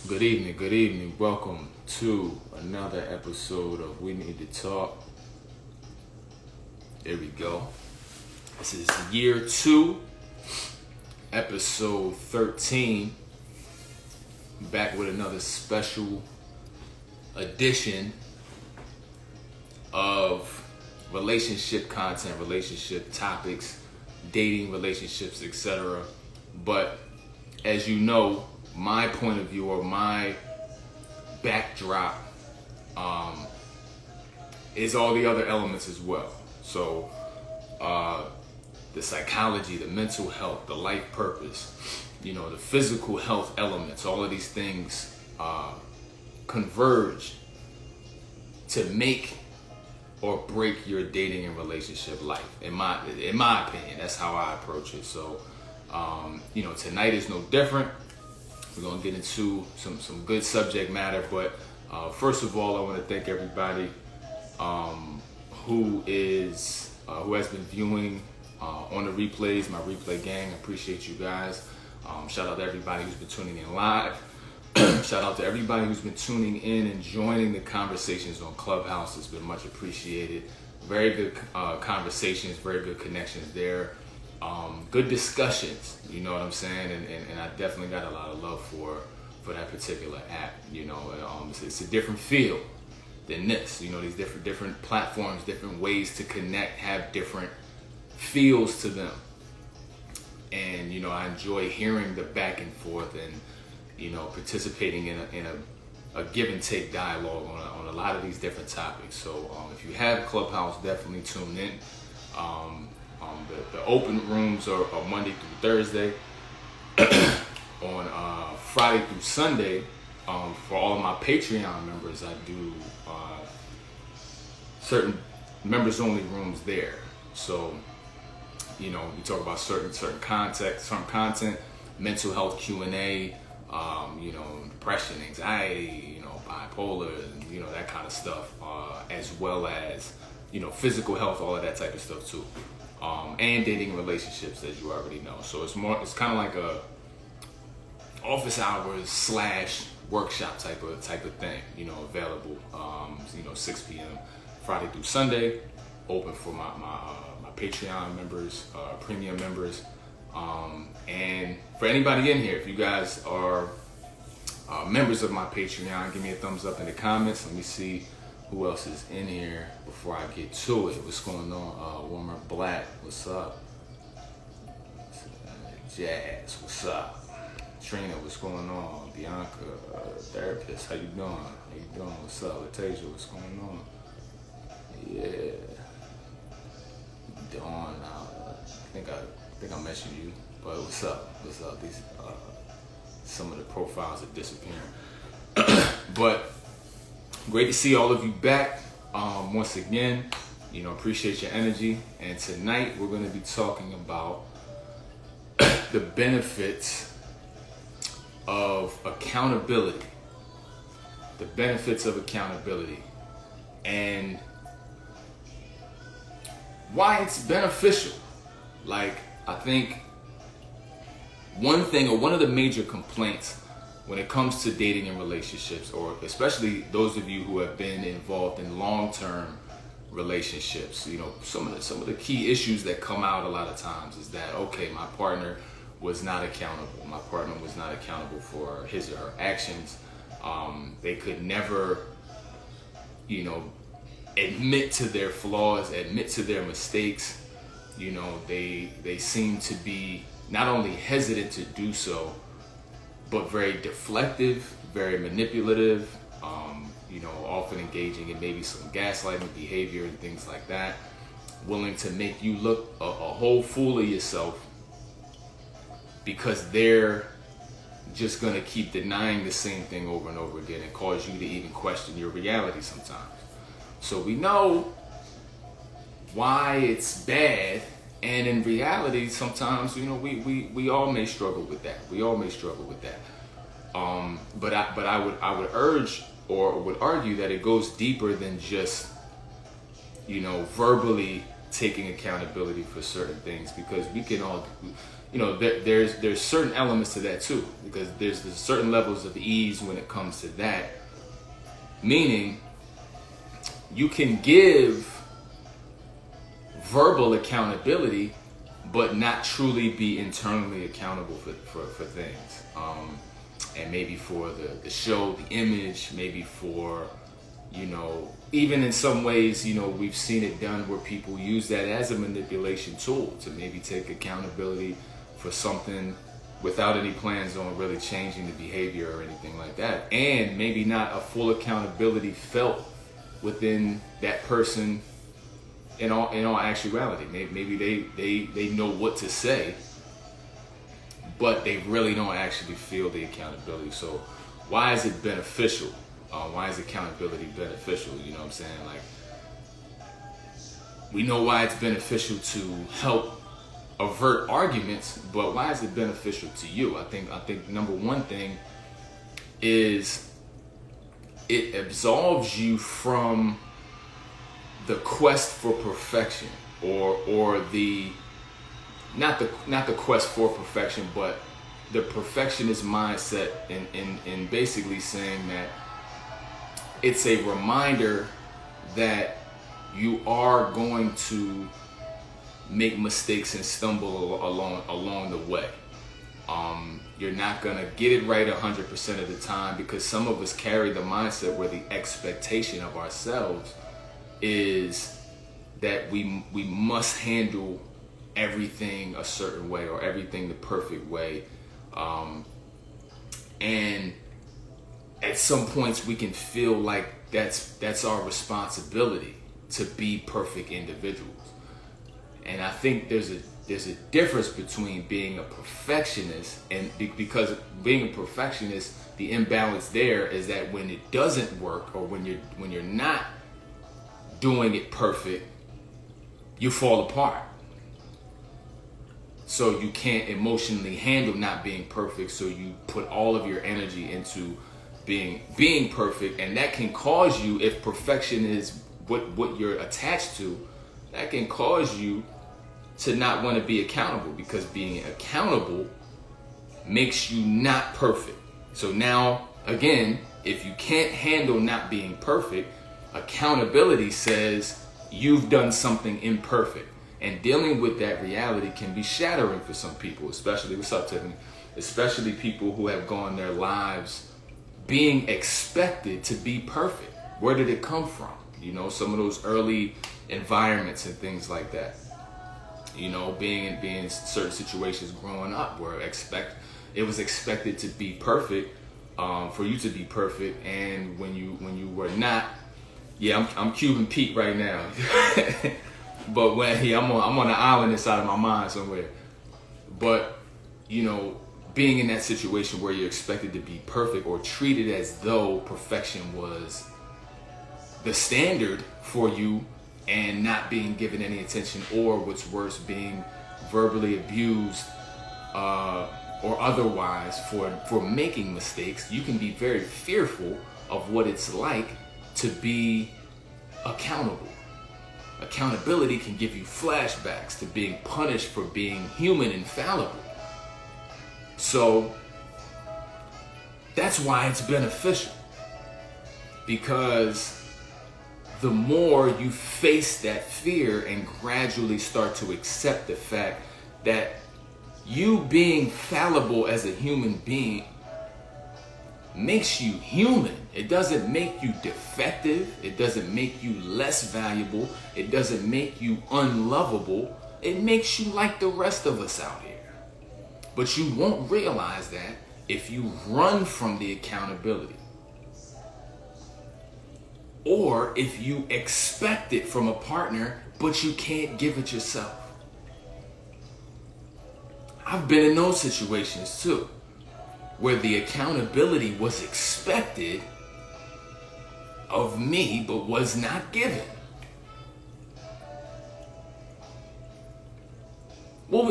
Good evening, good evening. Welcome to another episode of We Need to Talk. There we go. This is year 2, episode 13. Back with another special edition of relationship content, relationship topics, dating, relationships, etc. But as you know, my point of view or my backdrop is all the other elements as well. So the psychology, the mental health, the life purpose, the physical health elements, all of these things converge to make or break your dating and relationship life. In my opinion, that's how I approach it. So tonight is no different. We're going to get into some good subject matter, but first of all, I want to thank everybody who has been viewing on the replays, my replay gang. I appreciate you guys. Shout out to everybody who's been tuning in live. Shout out to everybody who's been tuning in and joining the conversations on Clubhouse. It's been much appreciated. Very good conversations, very good connections there. Good discussions, you know what I'm saying? And I definitely got a lot of love for that particular app. It's a different feel than this. These different platforms, different ways to connect have different feels to them. And I enjoy hearing the back and forth and participating in a give and take dialogue on a lot of these different topics. So if you have Clubhouse, definitely tune in. The open rooms are Monday through Thursday. On Friday through Sunday, for all of my Patreon members, I do certain members only rooms there. So we talk about certain content, mental health Q&A, depression, anxiety, bipolar, and, that kind of stuff, as well as physical health, all of that type of stuff too. And dating and relationships, as you already know. So it's kind of like a office hours / workshop type of thing, available, 6 p.m. Friday through Sunday, open for my Patreon members, premium members, and for anybody in here, if you guys are members of my Patreon, give me a thumbs up in the comments. Let me see who else is in here before I get to it. What's going on? Warmer Black, what's up? Jazz, what's up? Trina, what's going on? Bianca, therapist, how you doing? What's up? Latasia, what's going on? Yeah. Dawn, I think I mentioned you, but what's up? These some of the profiles are disappearing. But great to see all of you back once again. Appreciate your energy. And tonight we're going to be talking about the benefits of accountability. The benefits of accountability. And why it's beneficial. Like, I think one of the major complaints when it comes to dating and relationships, or especially those of you who have been involved in long-term relationships, some of the key issues that come out a lot of times is that, okay, my partner was not accountable. My partner was not accountable for his or her actions. They could never, admit to their flaws, admit to their mistakes. They seem to be not only hesitant to do so, but very deflective, very manipulative, often engaging in maybe some gaslighting behavior and things like that, willing to make you look a whole fool of yourself because they're just going to keep denying the same thing over and over again and cause you to even question your reality sometimes. So we know why it's bad, and in reality, sometimes we all may struggle with that. But I would urge or would argue that it goes deeper than just verbally taking accountability for certain things, because we can all, there's certain elements to that too, because there's certain levels of ease when it comes to that. Meaning, you can give verbal accountability, but not truly be internally accountable for things. And maybe for the show, the image, maybe for, even in some ways, we've seen it done where people use that as a manipulation tool to maybe take accountability for something without any plans on really changing the behavior or anything like that. And maybe not a full accountability felt within that person in all actuality. Maybe they know what to say, but they really don't actually feel the accountability. So why is it beneficial? Why is accountability beneficial? You know what I'm saying? Like, we know why it's beneficial to help avert arguments, but why is it beneficial to you? I think number one thing is it absolves you from the quest for perfection, or the not the quest for perfection, but the perfectionist mindset, in basically saying that it's a reminder that you are going to make mistakes and stumble along the way. You're not gonna get it right 100% of the time, because some of us carry the mindset where the expectation of ourselves is that we must handle everything a certain way, or everything the perfect way. And at some points we can feel like that's our responsibility to be perfect individuals. And I think there's a difference between being a perfectionist and because being a perfectionist, the imbalance there is that when it doesn't work, or when you're not doing it perfect, you fall apart. So you can't emotionally handle not being perfect, so you put all of your energy into being perfect, and that can cause you, if perfection is what you're attached to, that can cause you to not want to be accountable, because being accountable makes you not perfect. So now, again, if you can't handle not being perfect, accountability says you've done something imperfect. And dealing with that reality can be shattering for some people, especially, what's up, Tiffany? Especially people who have gone their lives being expected to be perfect. Where did it come from? Some of those early environments and things like that. Being in certain situations growing up where it was expected to be perfect, for you to be perfect, and when you were not. Yeah, I'm Cuban Pete right now. But I'm on an island inside of my mind somewhere. But being in that situation where you're expected to be perfect, or treated as though perfection was the standard for you, and not being given any attention, or what's worse, being verbally abused or otherwise for making mistakes, you can be very fearful of what it's like to be accountable. Accountability can give you flashbacks to being punished for being human and fallible. So that's why it's beneficial, because the more you face that fear and gradually start to accept the fact that you being fallible as a human being makes you human. It doesn't make you defective. It doesn't make you less valuable. It doesn't make you unlovable. It makes you like the rest of us out here. But you won't realize that if you run from the accountability, or if you expect it from a partner, but you can't give it yourself. I've been in those situations too, where the accountability was expected of me, but was not given. What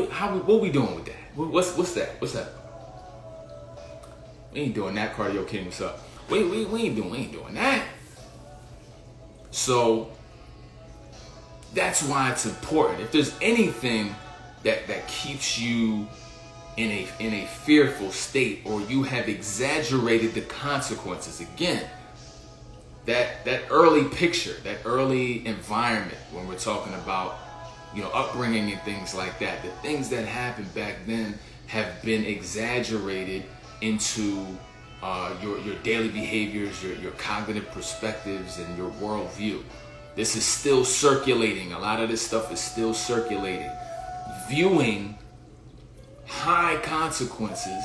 we doing with that? What's that? We ain't doing that. Cardio King, what's up? We ain't doing that. So That's why it's important. If there's anything that keeps you in a fearful state, or you have exaggerated the consequences, again, that early picture, that early environment, when we're talking about, upbringing and things like that, the things that happened back then have been exaggerated into your daily behaviors, your cognitive perspectives, and your worldview. This is still circulating. A lot of this stuff is still circulating. Viewing high consequences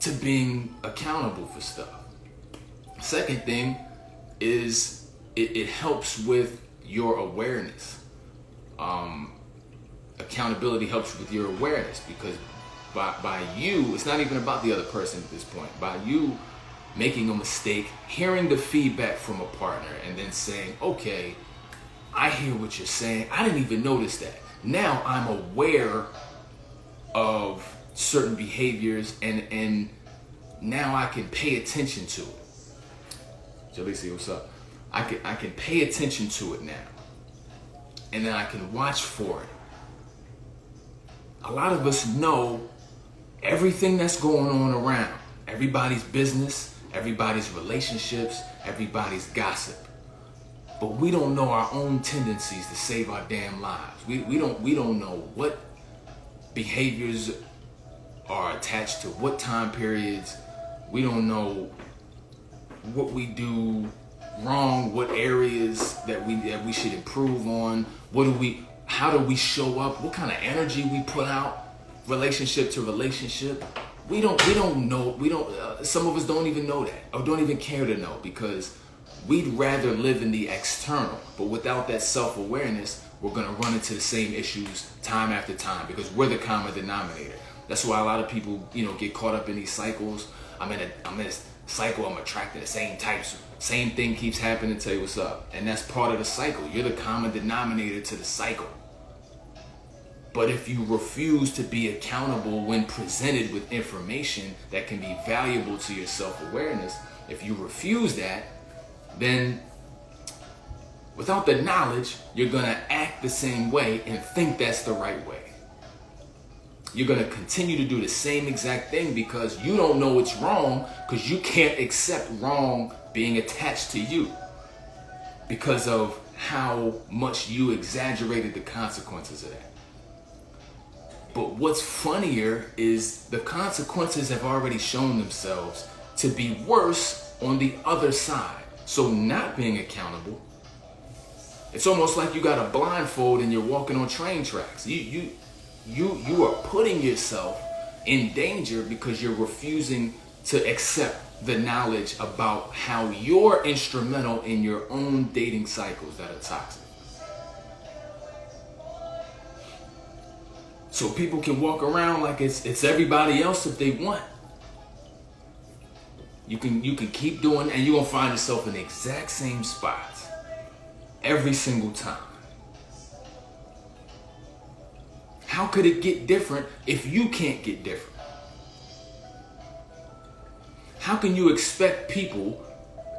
to being accountable for stuff. Second thing is it helps with your awareness. Accountability helps with your awareness, because by you, it's not even about the other person at this point. By you making a mistake, hearing the feedback from a partner, and then saying, okay, I hear what you're saying. I didn't even notice that. Now I'm aware of certain behaviors, and now I can pay attention to it. Jalisi, what's up? I can pay attention to it now, and then I can watch for it. A lot of us know everything that's going on around, everybody's business, everybody's relationships, everybody's gossip. But we don't know our own tendencies to save our damn lives. We don't know what behaviors are attached to what time periods. We don't know what we do wrong, what areas that we should improve on. How do we show up? What kind of energy we put out, relationship to relationship. We don't know. Some of us don't even know that, or don't even care to know, because we'd rather live in the external. But without that self-awareness, we're gonna run into the same issues time after time, because we're the common denominator. That's why a lot of people, get caught up in these cycles. I'm in this cycle. I'm attracting the same types. Same thing keeps happening. Tell you what's up, and that's part of the cycle. You're the common denominator to the cycle. But if you refuse to be accountable when presented with information that can be valuable to your self-awareness, if you refuse that, then without the knowledge, you're going to act the same way and think that's the right way. You're going to continue to do the same exact thing because you don't know it's wrong, because you can't accept wrong being attached to you because of how much you exaggerated the consequences of that. But what's funnier is the consequences have already shown themselves to be worse on the other side. So not being accountable, it's almost like you got a blindfold and you're walking on train tracks. You are putting yourself in danger because you're refusing to accept the knowledge about how you're instrumental in your own dating cycles that are toxic. So people can walk around like it's everybody else if they want. You can keep doing, and you're gonna find yourself in the exact same spots every single time. How could it get different if you can't get different? How can you expect people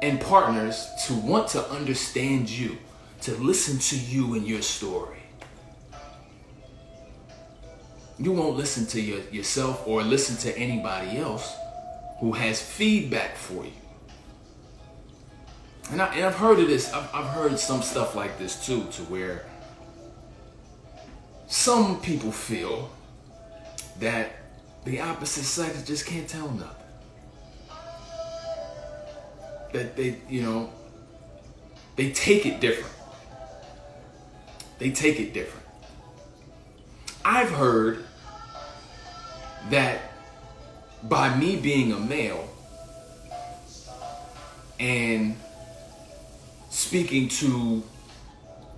and partners to want to understand you, to listen to you and your story? You won't listen to yourself or listen to anybody else who has feedback for you. And I've heard of this. I've heard some stuff like this too, to where some people feel that the opposite sex just can't tell them nothing. That they take it different. They take it different. I've heard that by me being a male and speaking to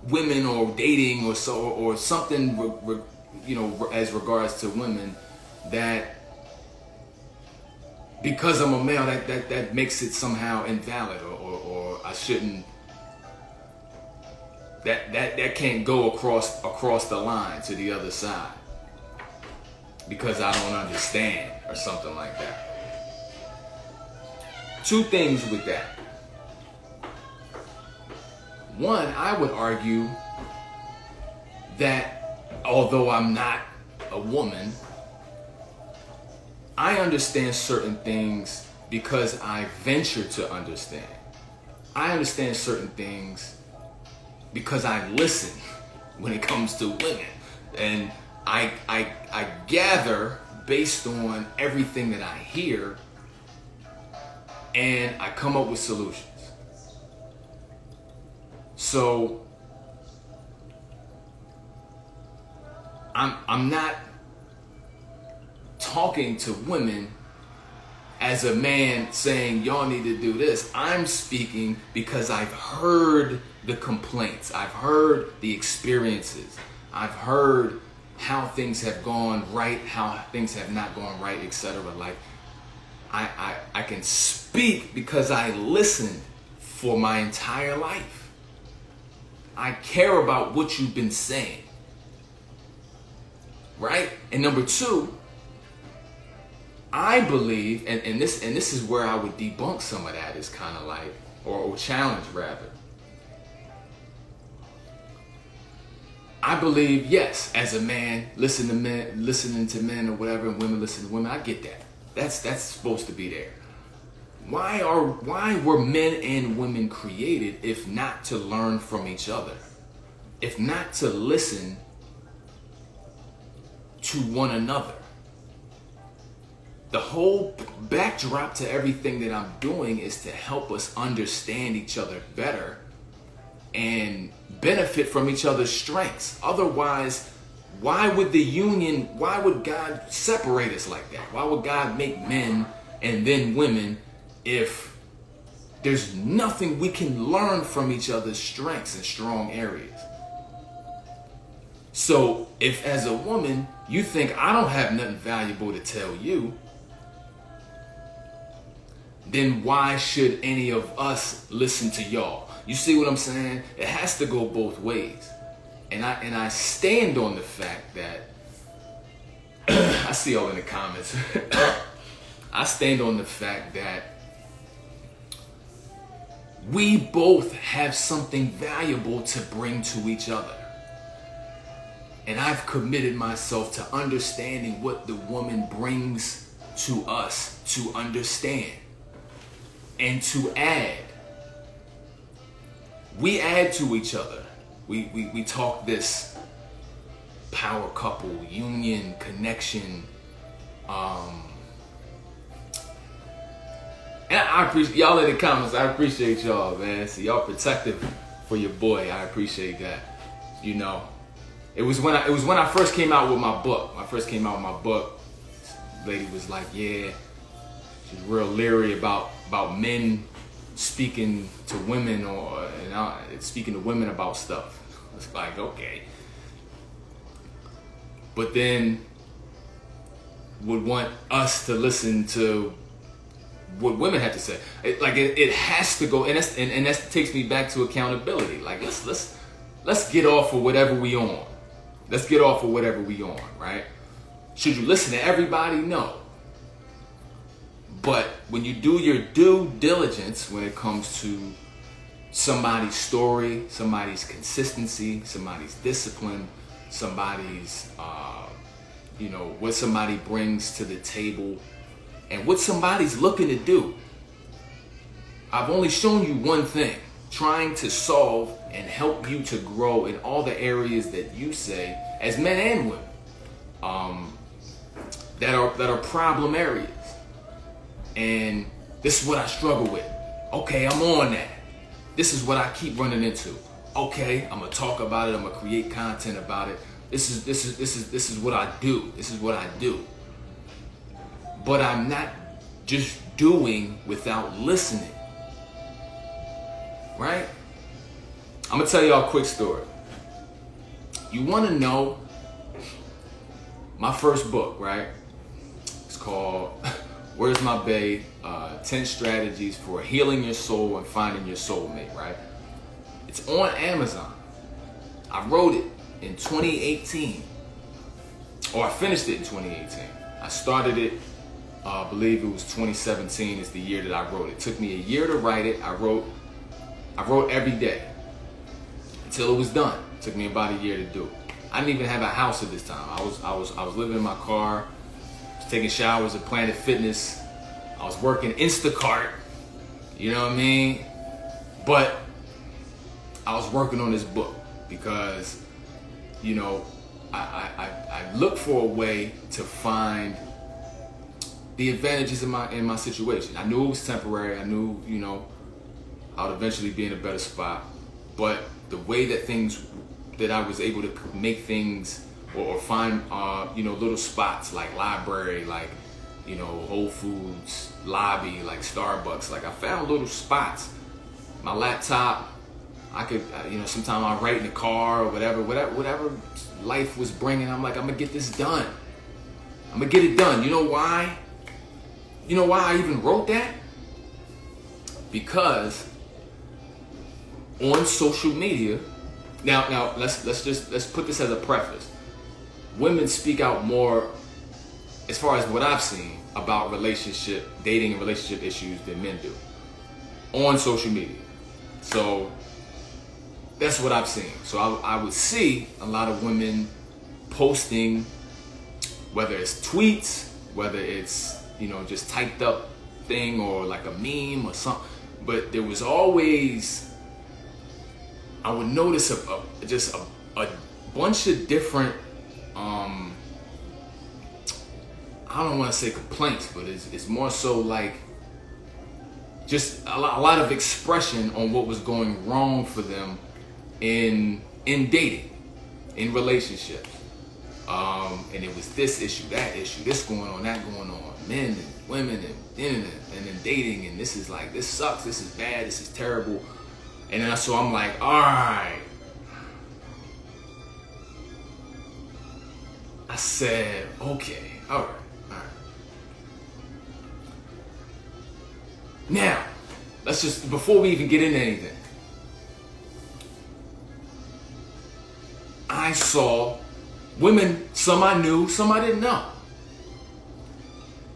women or dating or something, as regards to women, that because I'm a male, that makes it somehow invalid, or I shouldn't. That can't go across the line to the other side because I don't understand, or something like that. Two things with that. One, I would argue that although I'm not a woman, I understand certain things because I venture to understand. I understand certain things because I listen when it comes to women. And I gather based on everything that I hear, and I come up with solutions. So I'm not talking to women as a man saying y'all need to do this. I'm speaking because I've heard the complaints, I've heard the experiences, I've heard how things have gone right, how things have not gone right, etc. Like I can speak because I listened for my entire life. I care about what you've been saying, right? And number two, I believe, and this is where I would debunk some of that, is kind of like, or challenge rather. I believe, yes, as a man, listening to men or whatever, and women listen to women. I get that. That's supposed to be there. Why were men and women created if not to learn from each other? If not to listen to one another? The whole backdrop to everything that I'm doing is to help us understand each other better and benefit from each other's strengths. Otherwise, why would God separate us like that? Why would God make men and then women if there's nothing we can learn from each other's strengths and strong areas? So if as a woman you think I don't have nothing valuable to tell you, then why should any of us listen to y'all? You see what I'm saying? It has to go both ways. And I stand on the fact that I see y'all in the comments. I stand on the fact that we both have something valuable to bring to each other. And I've committed myself to understanding what the woman brings to us to understand and to add. We add to each other. We talk this power couple, union, connection. And I appreciate y'all in the comments. I appreciate y'all, man. See, y'all protective for your boy. I appreciate that. You know, it was when I first came out with my book. This lady was like, yeah, she's real leery about men speaking to women speaking to women about stuff. It's like, okay. But then would want us to listen to what women have to say. It has to go, and that takes me back to accountability. Like let's get off of whatever we on. Let's get off of whatever we on, right? Should you listen to everybody? No. But when you do your due diligence when it comes to somebody's story, somebody's consistency, somebody's discipline, somebody's, what somebody brings to the table and what somebody's looking to do. I've only shown you one thing, trying to solve and help you to grow in all the areas that you say, as men and women, that are problem areas. And this is what I struggle with. Okay, I'm on that. This is what I keep running into. Okay, I'm gonna talk about it. I'm gonna create content about it. This is what I do. This is what I do. But I'm not just doing without listening. Right? I'm gonna tell y'all a quick story. You wanna know my first book, right? It's called Where's My Bae? 10 Strategies for Healing Your Soul and Finding Your Soulmate, right? It's on Amazon. I wrote it in 2018. Or I finished it in 2018. I started it, I believe it was 2017 is the year that I wrote it. It took me a year to write it. I wrote every day until it was done. It took me about a year to do it. I didn't even have a house at this time. I was living in my car, was taking showers at Planet Fitness. I was working Instacart. You know what I mean? But I was working on this book because, you know, I looked for a way to find the advantages in my situation. I knew it was temporary. I knew, you know, I would eventually be in a better spot. But the way that I was able to make things or find, you know, little spots like library, like, you know, Whole Foods, lobby, like Starbucks. Like I found little spots. My laptop, I could, you know, sometimes I write in the car or whatever life was bringing. I'm like, I'm gonna get this done. I'm gonna get it done. You know why? You know why I even wrote that? Because on social media, now let's put this as a preface. Women speak out more, as far as what I've seen, about dating and relationship issues than men do on social media. So that's what I've seen. So I would see a lot of women posting, whether it's tweets, whether it's, you know, just typed up thing or like a meme or something. But there was always, I would notice a bunch of different, I don't want to say complaints, but it's more so like just a lot of expression on what was going wrong for them in dating, in relationships. And it was this issue, that issue, this going on, that going on, men and women and then dating, and this is like, this sucks, this is bad, this is terrible. And then so I'm like, all right. I said, okay, all right. Now, let's just, before we even get into anything, I saw women, some I knew, some I didn't know.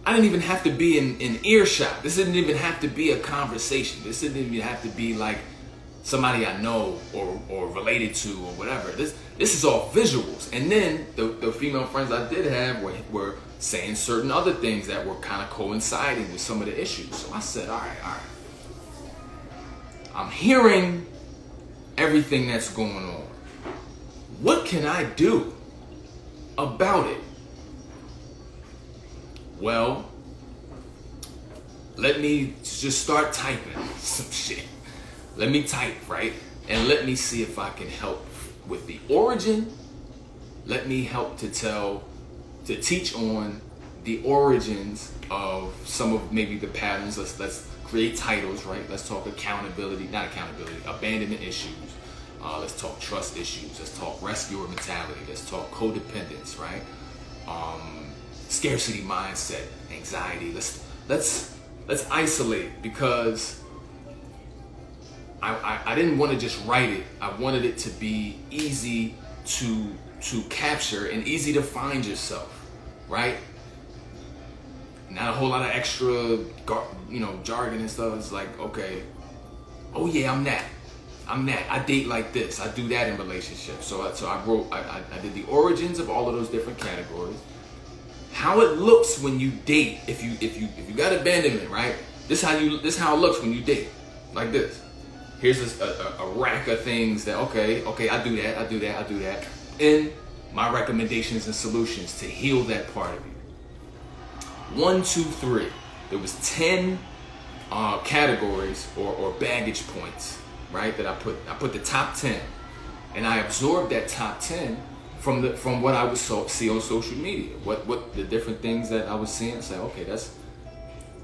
I didn't even have to be in earshot. This didn't even have to be a conversation. This didn't even have to be like somebody I know or related to or whatever. This is all visuals. And then the female friends I did have were saying certain other things that were kind of coinciding with some of the issues. So I said, all right. I'm hearing everything that's going on. What can I do about it? Well, let me just start typing some shit. Let me type, right? And let me see if I can help with the origin. Let me help to teach on the origins of some of maybe the patterns. Let's create titles, right? Let's talk abandonment issues. Let's talk trust issues. Let's talk rescuer mentality. Let's talk codependence, right? Scarcity mindset, anxiety. Let's isolate, because I didn't want to just write it. I wanted it to be easy to capture and easy to find yourself, right? Not a whole lot of extra, jargon and stuff. It's like, okay, oh yeah, I'm that. I date like this. I do that in relationships. So I wrote. I did the origins of all of those different categories. How it looks when you date. If you got abandonment, right? This how it looks when you date. Like this. Here's a rack of things that okay, I do that. And my recommendations and solutions to heal that part of you. 1, 2, 3. There was 10 categories or baggage points, right? That I put the top 10, and I absorbed that top 10 from what I would see on social media. What the different things that I was seeing. I say, okay,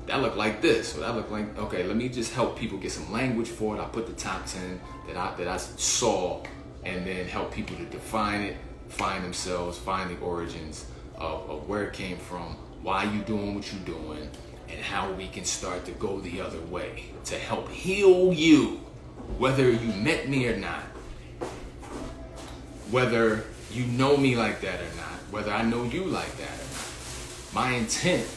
that looked like this, or that looked like, okay, let me just help people get some language for it. I put the top 10 that I saw, and then help people to define it, find themselves, find the origins of where it came from, why you doing what you doing, and how we can start to go the other way to help heal you, whether you met me or not, whether you know me like that or not, whether I know you like that or not. My intent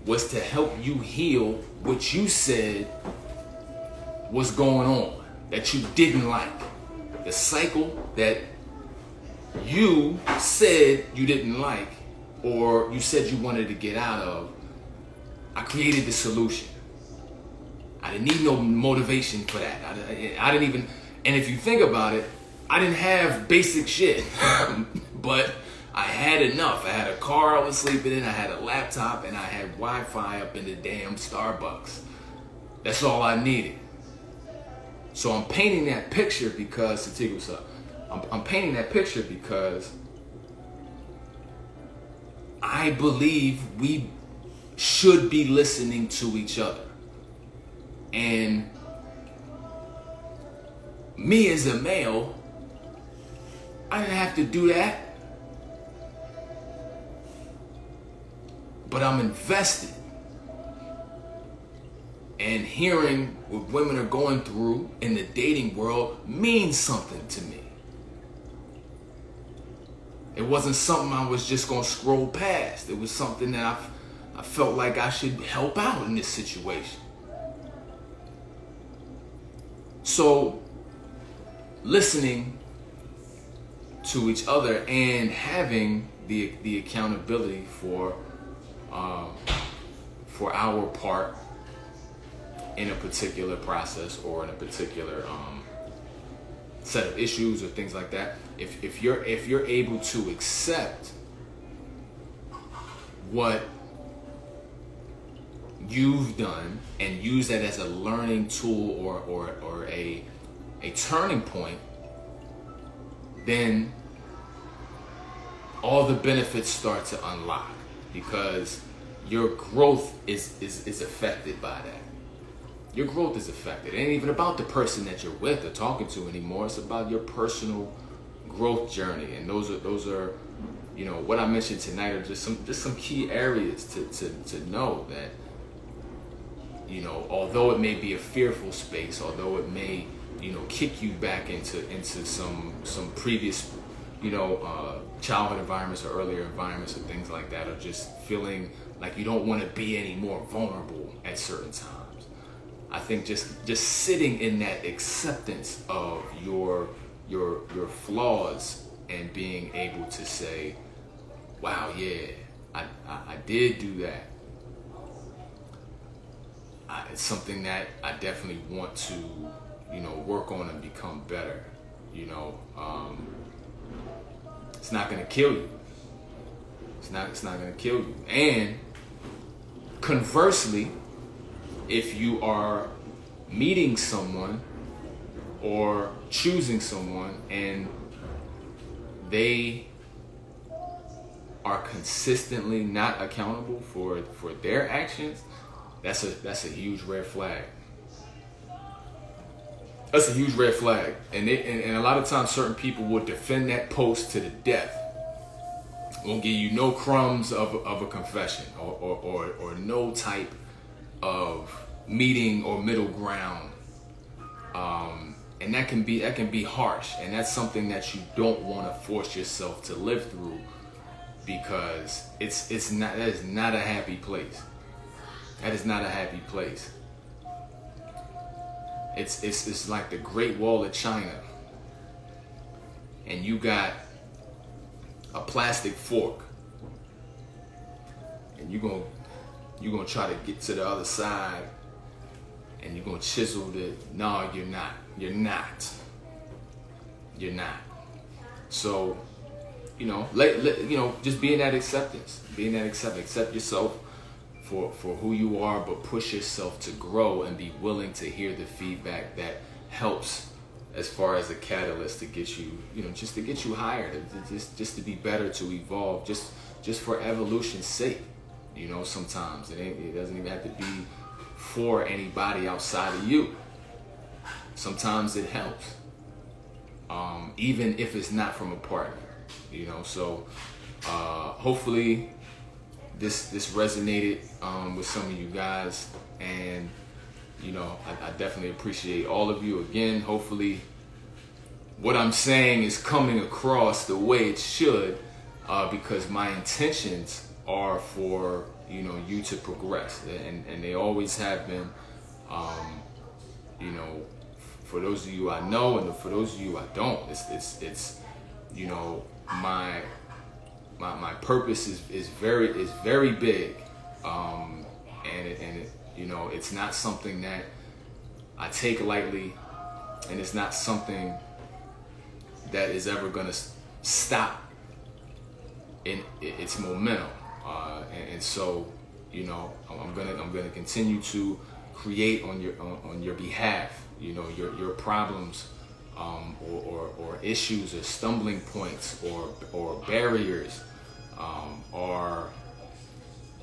was to help you heal what you said was going on, that you didn't like. The cycle that you said you didn't like, or you said you wanted to get out of, I created the solution. I didn't need no motivation for that. I didn't even, and if you think about it, I didn't have basic shit, but I had enough. I had a car I was sleeping in, I had a laptop, and I had Wi-Fi up in the damn Starbucks. That's all I needed. So I'm painting that picture because, Satig, what's up? I'm painting that picture because I believe we should be listening to each other. And me as a male, I didn't have to do that. But I'm invested. And hearing what women are going through in the dating world means something to me. It wasn't something I was just going to scroll past. It was something that I felt like I should help out in this situation. So, listening to each other and having the accountability for our part in a particular process or in a particular set of issues or things like that. If you're able to accept what you've done and use that as a learning tool or a turning point, then all the benefits start to unlock, because your growth is affected by that. Your growth is affected. It ain't even about the person that you're with or talking to anymore. It's about your personal growth journey. And those are, you know, what I mentioned tonight are just some key areas to know that, you know, although it may be a fearful space, although it may, you know, kick you back into some previous, you know, childhood environments or earlier environments or things like that, or just feeling like you don't want to be any more vulnerable at certain times. I think just sitting in that acceptance of your flaws and being able to say, wow, yeah, I did do that. It's something that I definitely want to, you know, work on and become better. You know, it's not gonna kill you. It's not gonna kill you. And conversely, if you are meeting someone or choosing someone and they are consistently not accountable for their actions, that's a huge red flag. That's a huge red flag. And a lot of times certain people will defend that post to the death. Won't give you no crumbs of a confession or no type of meeting or middle ground. And that can be harsh, and that's something that you don't want to force yourself to live through, because that is not a happy place. That is not a happy place. It's like the Great Wall of China, and you got a plastic fork, and you're gonna try to get to the other side, and you're gonna chisel the. No, you're not. You're not. You're not. So, you know, just be in that acceptance. Be in that acceptance. Accept yourself for who you are, but push yourself to grow and be willing to hear the feedback that helps as far as a catalyst to get you, you know, just to get you higher, just to be better, to evolve, just for evolution's sake. You know, sometimes it doesn't even have to be for anybody outside of you. Sometimes it helps, even if it's not from a partner. You know, so hopefully this resonated with some of you guys, and you know, I definitely appreciate all of you. Again, hopefully what I'm saying is coming across the way it should, because my intentions are for, you know, you to progress, and they always have been. You know, for those of you I know, and for those of you I don't, it's you know, my purpose is very big, and it, you know, it's not something that I take lightly, and it's not something that is ever gonna stop in its momentum, and so, you know, I'm gonna continue to create on your behalf. You know, your problems, or issues, or stumbling points, or barriers, are,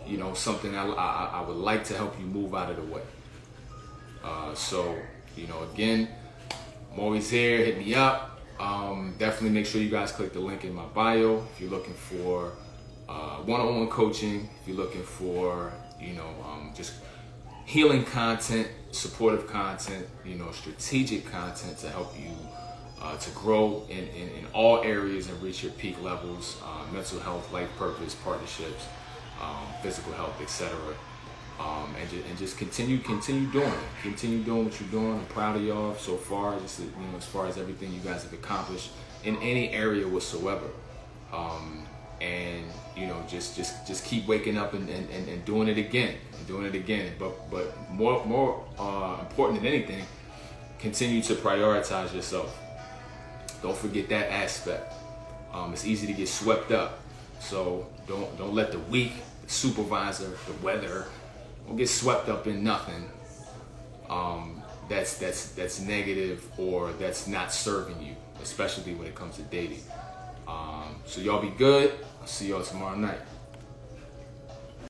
you know, something I would like to help you move out of the way. So, you know, again, I'm always here. Hit me up. Definitely make sure you guys click the link in my bio if you're looking for one-on-one coaching. If you're looking for, you know, just healing content, supportive content, you know, strategic content to help you to grow in all areas and reach your peak levels, mental health, life purpose, partnerships, physical health, etc. And just continue doing it. Continue doing what you're doing. I'm proud of y'all so far. Just, you know, as far as everything you guys have accomplished in any area whatsoever. And, you know, just keep waking up and doing it again, But more important than anything, continue to prioritize yourself. Don't forget that aspect. It's easy to get swept up. So don't let the week, the supervisor, the weather, don't get swept up in nothing that's negative or that's not serving you, especially when it comes to dating. So y'all be good. I'll see y'all tomorrow night.